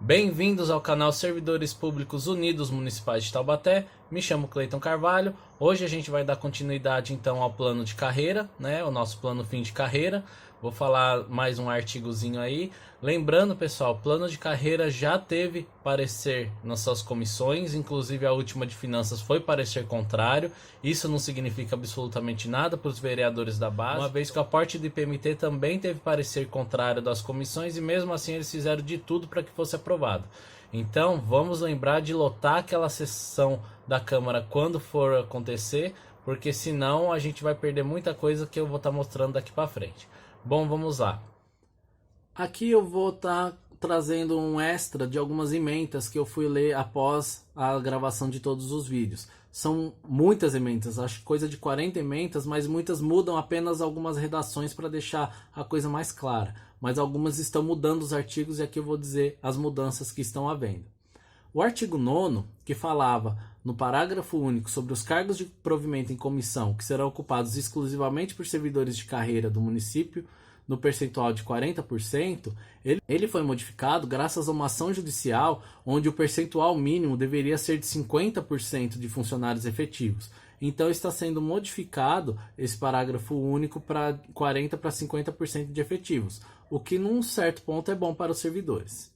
Bem-vindos ao canal Servidores Públicos Unidos Municipais de Taubaté. Me chamo Cleiton Carvalho. Hoje a gente vai dar continuidade então ao plano de carreira, né? O nosso plano fim de carreira. Vou falar mais um artigozinho aí. Lembrando, pessoal, plano de carreira já teve parecer nas suas comissões, inclusive a última de finanças foi parecer contrário. Isso não significa absolutamente nada para os vereadores da base, uma vez que o aporte do IPMT também teve parecer contrário das comissões e mesmo assim eles fizeram de tudo para que fosse aprovado. Então vamos lembrar de lotar aquela sessão da Câmara quando for acontecer, porque senão a gente vai perder muita coisa que eu vou estar mostrando daqui para frente. Bom, vamos lá. Aqui eu vou estar trazendo um extra de algumas emendas que eu fui ler após a gravação de todos os vídeos. São muitas emendas, acho que coisa de 40 emendas, mas muitas mudam apenas algumas redações para deixar a coisa mais clara. Mas algumas estão mudando os artigos e aqui eu vou dizer as mudanças que estão havendo. O artigo 9º, que falava no parágrafo único sobre os cargos de provimento em comissão que serão ocupados exclusivamente por servidores de carreira do município, no percentual de 40%, ele foi modificado graças a uma ação judicial onde o percentual mínimo deveria ser de 50% de funcionários efetivos. Então está sendo modificado esse parágrafo único para 40% para 50% de efetivos, o que num certo ponto é bom para os servidores.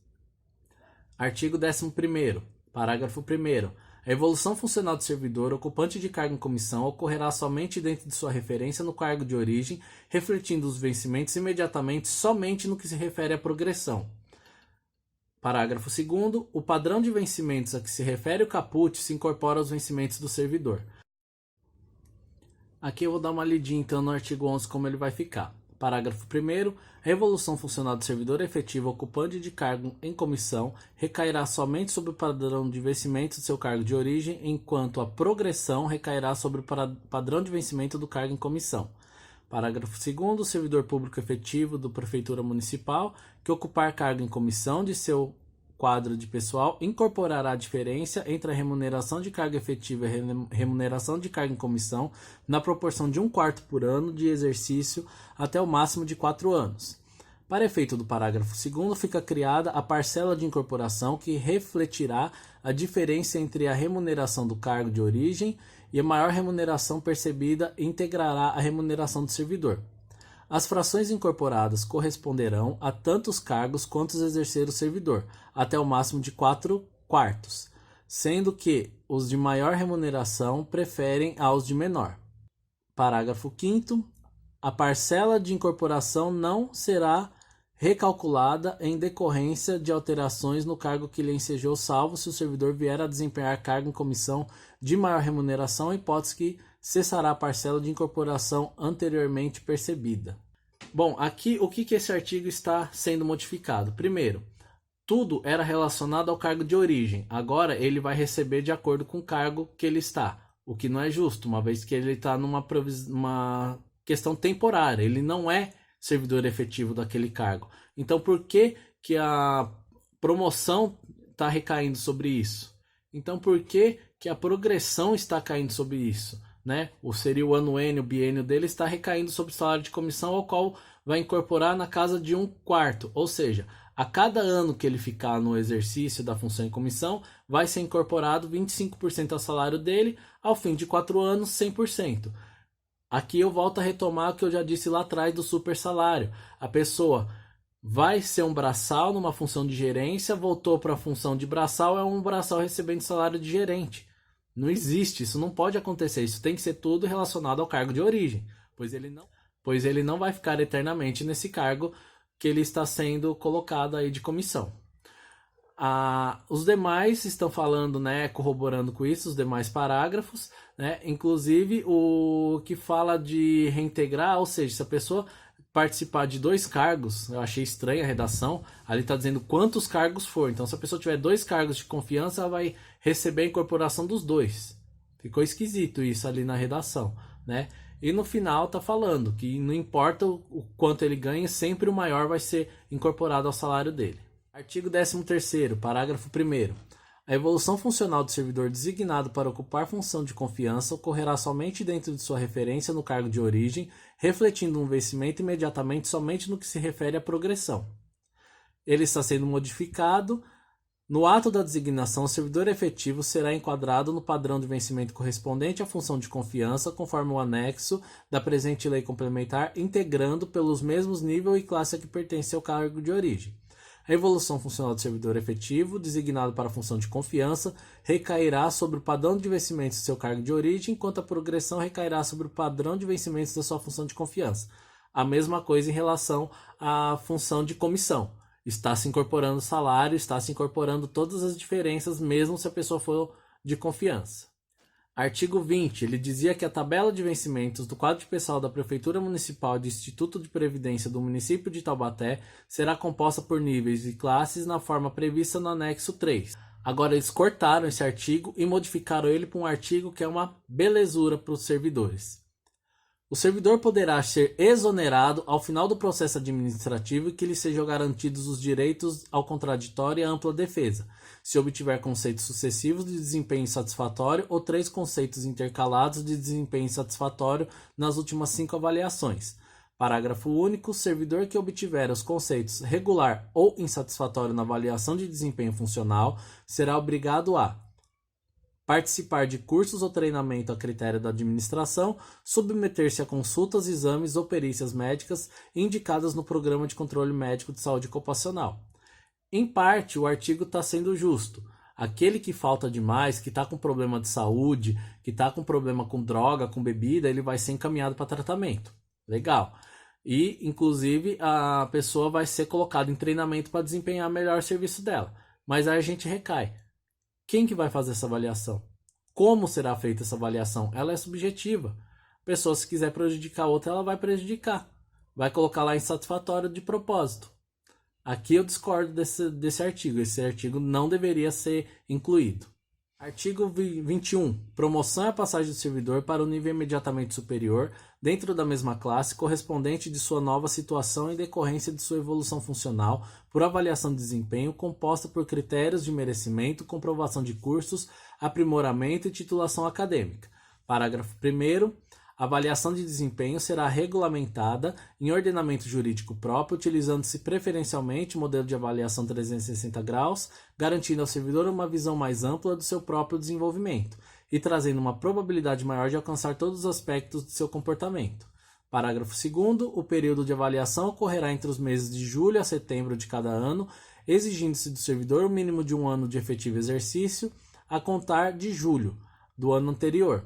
Artigo 11º, parágrafo 1º. A evolução funcional do servidor ocupante de cargo em comissão ocorrerá somente dentro de sua referência no cargo de origem, refletindo os vencimentos imediatamente somente no que se refere à progressão. Parágrafo 2º. O padrão de vencimentos a que se refere o caput se incorpora aos vencimentos do servidor. Aqui eu vou dar uma lidinha então no artigo 11 como ele vai ficar. Parágrafo 1º. A evolução funcional do servidor efetivo ocupante de cargo em comissão recairá somente sobre o padrão de vencimento do seu cargo de origem, enquanto a progressão recairá sobre o padrão de vencimento do cargo em comissão. Parágrafo 2º. O servidor público efetivo da Prefeitura Municipal que ocupar cargo em comissão de seu quadro de pessoal incorporará a diferença entre a remuneração de carga efetiva e a remuneração de carga em comissão na proporção de 1/4 por ano de exercício até o máximo de 4 anos. Para efeito do parágrafo 2º, fica criada a parcela de incorporação que refletirá a diferença entre a remuneração do cargo de origem e a maior remuneração percebida integrará a remuneração do servidor. As frações incorporadas corresponderão a tantos cargos quantos exercer o servidor, até o máximo de 4/4, sendo que os de maior remuneração preferem aos de menor. Parágrafo 5º. A parcela de incorporação não será recalculada em decorrência de alterações no cargo que lhe ensejou, salvo se o servidor vier a desempenhar cargo em comissão de maior remuneração, hipótese que cessará a parcela de incorporação anteriormente percebida. Bom, aqui o que esse artigo está sendo modificado? Primeiro, tudo era relacionado ao cargo de origem. Agora ele vai receber de acordo com o cargo que ele está, o que não é justo, uma vez que ele está numa questão temporária. Ele não é servidor efetivo daquele cargo. Então por que a promoção está recaindo sobre isso? Então por que a progressão está caindo sobre isso? Né? Seria o anuênio, o biênio dele está recaindo sobre o salário de comissão, ao qual vai incorporar na casa de 1/4. Ou seja, a cada ano que ele ficar no exercício da função em comissão, vai ser incorporado 25% ao salário dele, ao fim de 4 anos, 100%. Aqui eu volto a retomar o que eu já disse lá atrás do super salário. A pessoa vai ser um braçal numa função de gerência, voltou para a função de braçal, é um braçal recebendo salário de gerente. Não existe, isso não pode acontecer, isso tem que ser tudo relacionado ao cargo de origem, pois ele não vai ficar eternamente nesse cargo que ele está sendo colocado aí de comissão. Os demais estão falando, né, corroborando com isso, os demais parágrafos, né, inclusive o que fala de reintegrar, ou seja, se a pessoa participar de 2 cargos, eu achei estranha a redação, ali está dizendo quantos cargos for, então se a pessoa tiver 2 cargos de confiança, ela vai receber a incorporação dos 2. Ficou esquisito isso ali na redação, né? E no final está falando que não importa o quanto ele ganha, sempre o maior vai ser incorporado ao salário dele. Artigo 13º, parágrafo 1º. A evolução funcional do servidor designado para ocupar função de confiança ocorrerá somente dentro de sua referência no cargo de origem, refletindo um vencimento imediatamente somente no que se refere à progressão. Ele está sendo modificado No ato da designação, o servidor efetivo será enquadrado no padrão de vencimento correspondente à função de confiança, conforme o anexo da presente lei complementar, integrando pelos mesmos nível e classe a que pertence ao cargo de origem. A evolução funcional do servidor efetivo, designado para a função de confiança, recairá sobre o padrão de vencimentos do seu cargo de origem, enquanto a progressão recairá sobre o padrão de vencimentos da sua função de confiança. A mesma coisa em relação à função de comissão. Está se incorporando o salário, está se incorporando todas as diferenças, mesmo se a pessoa for de confiança. Artigo 20. Ele dizia que a tabela de vencimentos do quadro de pessoal da Prefeitura Municipal e do Instituto de Previdência do município de Taubaté será composta por níveis e classes na forma prevista no anexo 3. Agora eles cortaram esse artigo e modificaram ele para um artigo que é uma belezura para os servidores. O servidor poderá ser exonerado ao final do processo administrativo e que lhe sejam garantidos os direitos ao contraditório e à ampla defesa, se obtiver conceitos sucessivos de desempenho insatisfatório ou 3 conceitos intercalados de desempenho insatisfatório nas últimas 5 avaliações. Parágrafo único. O servidor que obtiver os conceitos regular ou insatisfatório na avaliação de desempenho funcional será obrigado a participar de cursos ou treinamento a critério da administração, submeter-se a consultas, exames ou perícias médicas indicadas no Programa de Controle Médico de Saúde Ocupacional. Em parte, o artigo está sendo justo. Aquele que falta demais, que está com problema de saúde, que está com problema com droga, com bebida, ele vai ser encaminhado para tratamento. Legal. E, inclusive, a pessoa vai ser colocada em treinamento para desempenhar melhor o serviço dela. Mas aí a gente recai. Quem que vai fazer essa avaliação? Como será feita essa avaliação? Ela é subjetiva. A pessoa, se quiser prejudicar a outra, ela vai prejudicar. Vai colocar lá insatisfatório de propósito. Aqui eu discordo desse artigo. Esse artigo não deveria ser incluído. Artigo 21. Promoção é a passagem do servidor para o nível imediatamente superior, dentro da mesma classe, correspondente de sua nova situação em decorrência de sua evolução funcional, por avaliação de desempenho, composta por critérios de merecimento, comprovação de cursos, aprimoramento e titulação acadêmica. Parágrafo 1º. A avaliação de desempenho será regulamentada em ordenamento jurídico próprio, utilizando-se preferencialmente o modelo de avaliação 360 graus, garantindo ao servidor uma visão mais ampla do seu próprio desenvolvimento e trazendo uma probabilidade maior de alcançar todos os aspectos de seu comportamento. Parágrafo 2º. O período de avaliação ocorrerá entre os meses de julho a setembro de cada ano, exigindo-se do servidor o mínimo de 1 ano de efetivo exercício, a contar de julho do ano anterior.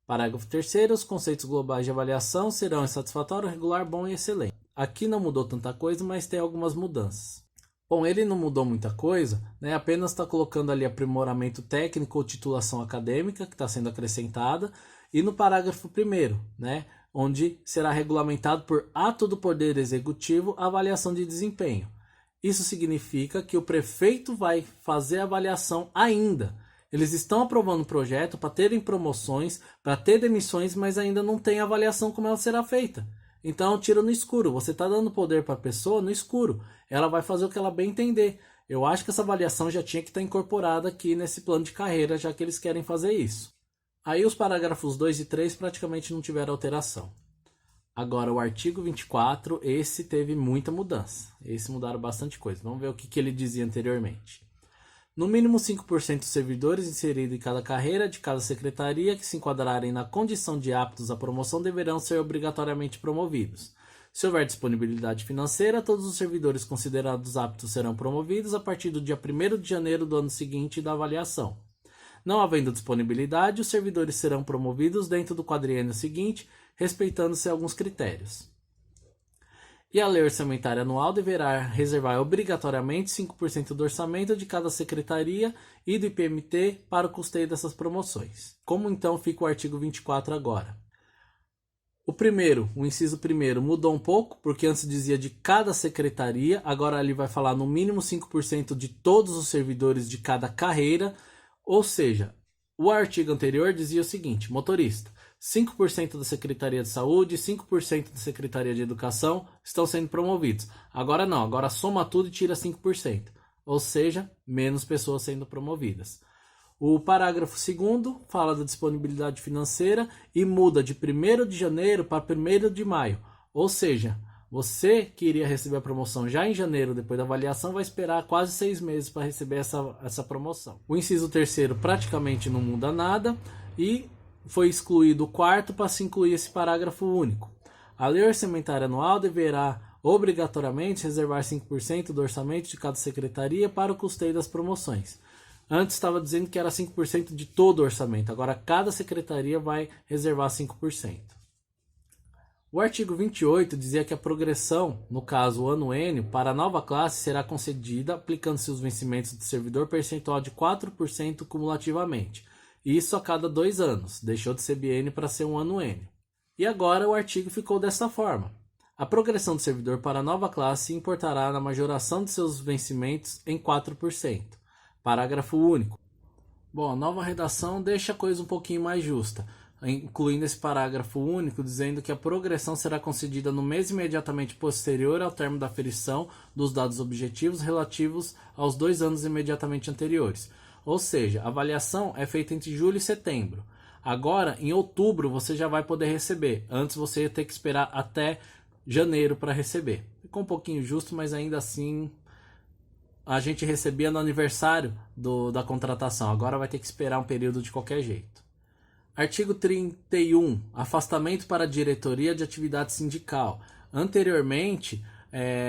Parágrafo 3º. Os conceitos globais de avaliação serão insatisfatório, regular, bom e excelente. Aqui não mudou tanta coisa, mas tem algumas mudanças. Bom, ele não mudou muita coisa, né? Apenas está colocando ali aprimoramento técnico ou titulação acadêmica, que está sendo acrescentada, e no parágrafo 1º, né? Onde será regulamentado por ato do Poder Executivo a avaliação de desempenho. Isso significa que o prefeito vai fazer a avaliação ainda. Eles estão aprovando o projeto para terem promoções, para ter demissões, mas ainda não tem avaliação como ela será feita. Então, tira no escuro. Você está dando poder para a pessoa no escuro. Ela vai fazer o que ela bem entender. Eu acho que essa avaliação já tinha que estar incorporada aqui nesse plano de carreira, já que eles querem fazer isso. Aí os parágrafos 2 e 3 praticamente não tiveram alteração. Agora, o artigo 24, esse teve muita mudança. Esse mudaram bastante coisa. Vamos ver o que ele dizia anteriormente. No mínimo 5% dos servidores inseridos em cada carreira de cada secretaria que se enquadrarem na condição de aptos à promoção deverão ser obrigatoriamente promovidos. Se houver disponibilidade financeira, todos os servidores considerados aptos serão promovidos a partir do dia 1º de janeiro do ano seguinte da avaliação. Não havendo disponibilidade, os servidores serão promovidos dentro do quadriênio seguinte, respeitando-se alguns critérios. E a lei orçamentária anual deverá reservar obrigatoriamente 5% do orçamento de cada secretaria e do IPMT para o custeio dessas promoções. Como então fica o artigo 24 agora? O inciso primeiro mudou um pouco, porque antes dizia de cada secretaria, agora ele vai falar no mínimo 5% de todos os servidores de cada carreira, ou seja, o artigo anterior dizia o seguinte: motorista, 5% da Secretaria de Saúde, 5% da Secretaria de Educação estão sendo promovidos. Agora não, agora soma tudo e tira 5%. Ou seja, menos pessoas sendo promovidas. O parágrafo 2º fala da disponibilidade financeira e muda de 1º de janeiro para 1º de maio. Ou seja, Você que iria receber a promoção já em janeiro, depois da avaliação, vai esperar quase 6 meses para receber essa promoção. O inciso terceiro praticamente não muda nada e foi excluído o quarto para se incluir esse parágrafo único. A lei orçamentária anual deverá obrigatoriamente reservar 5% do orçamento de cada secretaria para o custeio das promoções. Antes estava dizendo que era 5% de todo o orçamento, agora cada secretaria vai reservar 5%. O artigo 28 dizia que a progressão, no caso o ano N, para a nova classe será concedida aplicando-se os vencimentos do servidor percentual de 4% cumulativamente. Isso a cada 2 anos, deixou de ser biênio para ser um ano N. E agora o artigo ficou desta forma. A progressão do servidor para a nova classe importará na majoração de seus vencimentos em 4%. Parágrafo único. Bom, a nova redação deixa a coisa um pouquinho mais justa, incluindo esse parágrafo único dizendo que a progressão será concedida no mês imediatamente posterior ao término da aferição dos dados objetivos relativos aos 2 anos imediatamente anteriores. Ou seja, a avaliação é feita entre julho e setembro. Agora, em outubro, você já vai poder receber. Antes você ia ter que esperar até janeiro para receber. Ficou um pouquinho justo, mas ainda assim a gente recebia no aniversário da contratação. Agora vai ter que esperar um período de qualquer jeito. Artigo 31. Afastamento para a diretoria de atividade sindical. Anteriormente,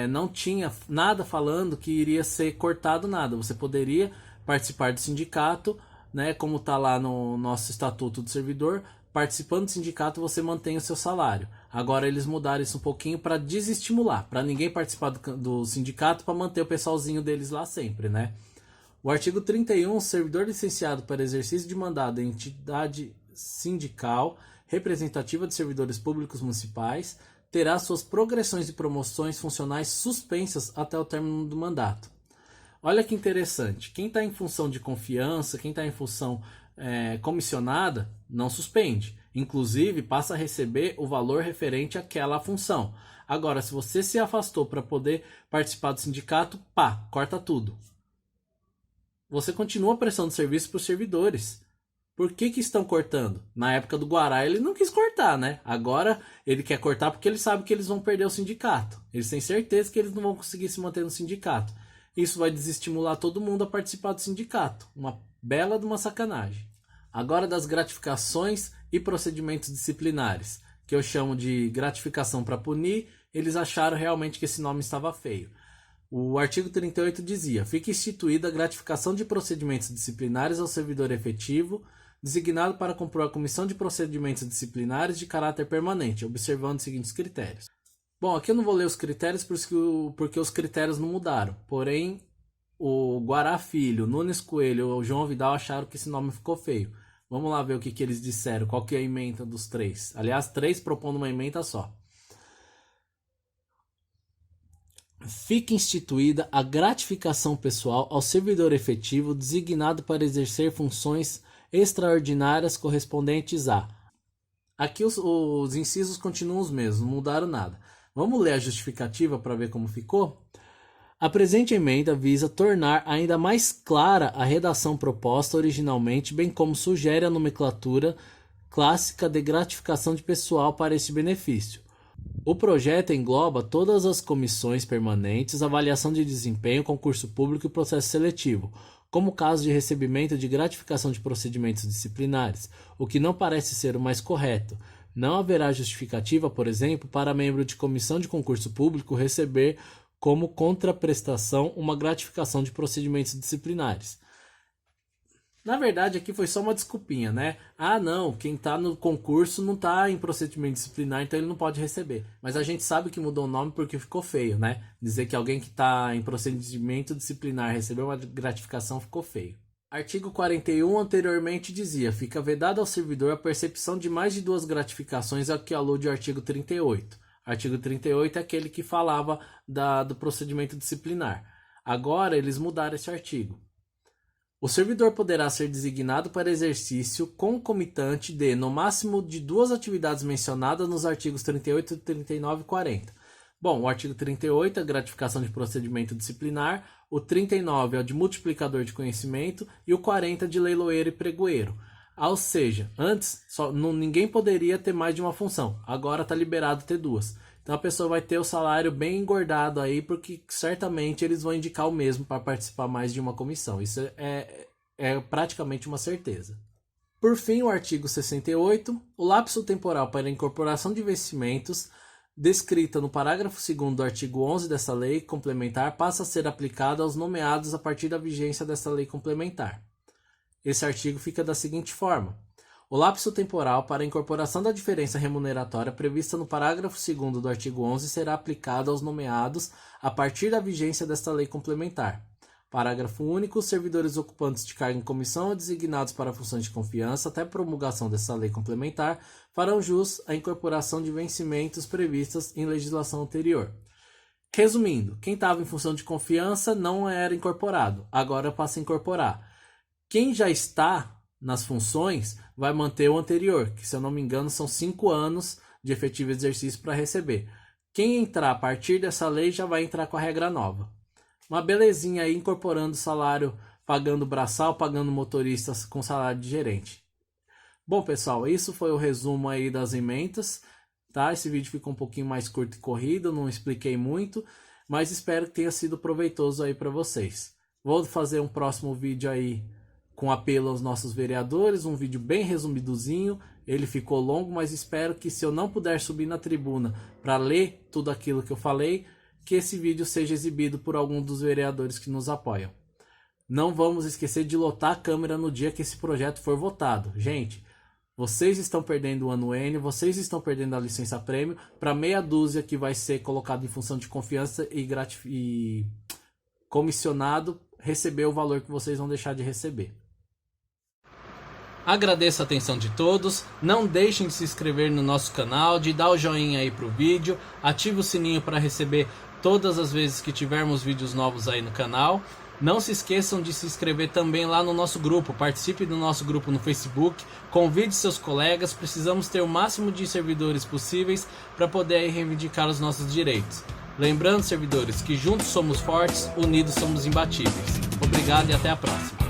não tinha nada falando que iria ser cortado nada. Você poderia participar do sindicato, né, como está lá no nosso Estatuto do Servidor. Participando do sindicato, você mantém o seu salário. Agora eles mudaram isso um pouquinho para desestimular, para ninguém participar do sindicato, para manter o pessoalzinho deles lá sempre, né? O artigo 31, o servidor licenciado para exercício de mandado em entidade sindical representativa de servidores públicos municipais terá suas progressões e promoções funcionais suspensas até o término do mandato. Olha que interessante, quem está em função de confiança, quem está em função comissionada, não suspende. Inclusive, passa a receber o valor referente àquela função. Agora, se você se afastou para poder participar do sindicato, corta tudo. Você continua prestando serviço para os servidores. Por que estão cortando? Na época do Guará ele não quis cortar, né? Agora ele quer cortar porque ele sabe que eles vão perder o sindicato. Eles têm certeza que eles não vão conseguir se manter no sindicato. Isso vai desestimular todo mundo a participar do sindicato. Uma bela de uma sacanagem. Agora das gratificações e procedimentos disciplinares, que eu chamo de gratificação para punir, eles acharam realmente que esse nome estava feio. O artigo 38 dizia: fica instituída a gratificação de procedimentos disciplinares ao servidor efetivo, designado para compor a comissão de procedimentos disciplinares de caráter permanente, observando os seguintes critérios. Bom, aqui eu não vou ler os critérios porque os critérios não mudaram. Porém, o Guará Filho, Nunes Coelho e o João Vidal acharam que esse nome ficou feio. Vamos lá ver o que eles disseram, qual que é a ementa dos 3. Aliás, 3 propondo uma ementa só. Fica instituída a gratificação pessoal ao servidor efetivo designado para exercer funções extraordinárias correspondentes a... Aqui os incisos continuam os mesmos, não mudaram nada. Vamos ler a justificativa para ver como ficou? A presente emenda visa tornar ainda mais clara a redação proposta originalmente, bem como sugere a nomenclatura clássica de gratificação de pessoal para este benefício. O projeto engloba todas as comissões permanentes, avaliação de desempenho, concurso público e processo seletivo, como caso de recebimento de gratificação de procedimentos disciplinares, o que não parece ser o mais correto. Não haverá justificativa, por exemplo, para membro de comissão de concurso público receber como contraprestação uma gratificação de procedimentos disciplinares. Na verdade, aqui foi só uma desculpinha, né? Não, quem está no concurso não está em procedimento disciplinar, então ele não pode receber. Mas a gente sabe que mudou o nome porque ficou feio, né? Dizer que alguém que está em procedimento disciplinar recebeu uma gratificação ficou feio. Artigo 41 anteriormente dizia: fica vedado ao servidor a percepção de mais de 2 gratificações, ao que alude o artigo 38. Artigo 38 é aquele que falava do procedimento disciplinar. Agora eles mudaram esse artigo. O servidor poderá ser designado para exercício concomitante de, no máximo, de 2 atividades mencionadas nos artigos 38, 39 e 40. Bom, o artigo 38 é a gratificação de procedimento disciplinar, o 39 é o de multiplicador de conhecimento e o 40 de leiloeiro e pregoeiro. Ou seja, antes ninguém poderia ter mais de uma função, agora está liberado ter 2. Então a pessoa vai ter o salário bem engordado aí, porque certamente eles vão indicar o mesmo para participar mais de uma comissão. Isso é praticamente uma certeza. Por fim, o artigo 68, o lapso temporal para a incorporação de vencimentos descrita no parágrafo 2º do artigo 11 dessa lei complementar passa a ser aplicado aos nomeados a partir da vigência dessa lei complementar. Esse artigo fica da seguinte forma: o lapso temporal para a incorporação da diferença remuneratória prevista no parágrafo 2º do artigo 11 será aplicado aos nomeados a partir da vigência desta lei complementar. Parágrafo único. Os servidores ocupantes de cargo em comissão ou designados para funções de confiança até a promulgação dessa lei complementar farão jus à incorporação de vencimentos previstas em legislação anterior. Resumindo, quem estava em função de confiança não era incorporado, agora passa a incorporar. Quem já está nas funções vai manter o anterior, que se eu não me engano são 5 anos de efetivo exercício para receber. Quem entrar a partir dessa lei já vai entrar com a regra nova. Uma belezinha aí, incorporando salário, pagando braçal, pagando motoristas com salário de gerente. Bom, pessoal, isso foi o resumo aí das emendas, tá? Esse vídeo ficou um pouquinho mais curto e corrido, não expliquei muito, mas espero que tenha sido proveitoso aí para vocês. Vou fazer um próximo vídeo aí com apelo aos nossos vereadores, um vídeo bem resumidozinho. Ele ficou longo, mas espero que, se eu não puder subir na tribuna para ler tudo aquilo que eu falei, que esse vídeo seja exibido por algum dos vereadores que nos apoiam. Não vamos esquecer de lotar a Câmara no dia que esse projeto for votado. Gente, vocês estão perdendo o ano N, vocês estão perdendo a licença prêmio para meia dúzia que vai ser colocado em função de confiança e comissionado receber o valor que vocês vão deixar de receber. Agradeço a atenção de todos, não deixem de se inscrever no nosso canal, de dar o joinha aí pro vídeo, ative o sininho para receber todas as vezes que tivermos vídeos novos aí no canal. Não se esqueçam de se inscrever também lá no nosso grupo, participe do nosso grupo no Facebook, convide seus colegas, precisamos ter o máximo de servidores possíveis para poder aí reivindicar os nossos direitos. Lembrando, servidores, que juntos somos fortes, unidos somos imbatíveis. Obrigado e até a próxima.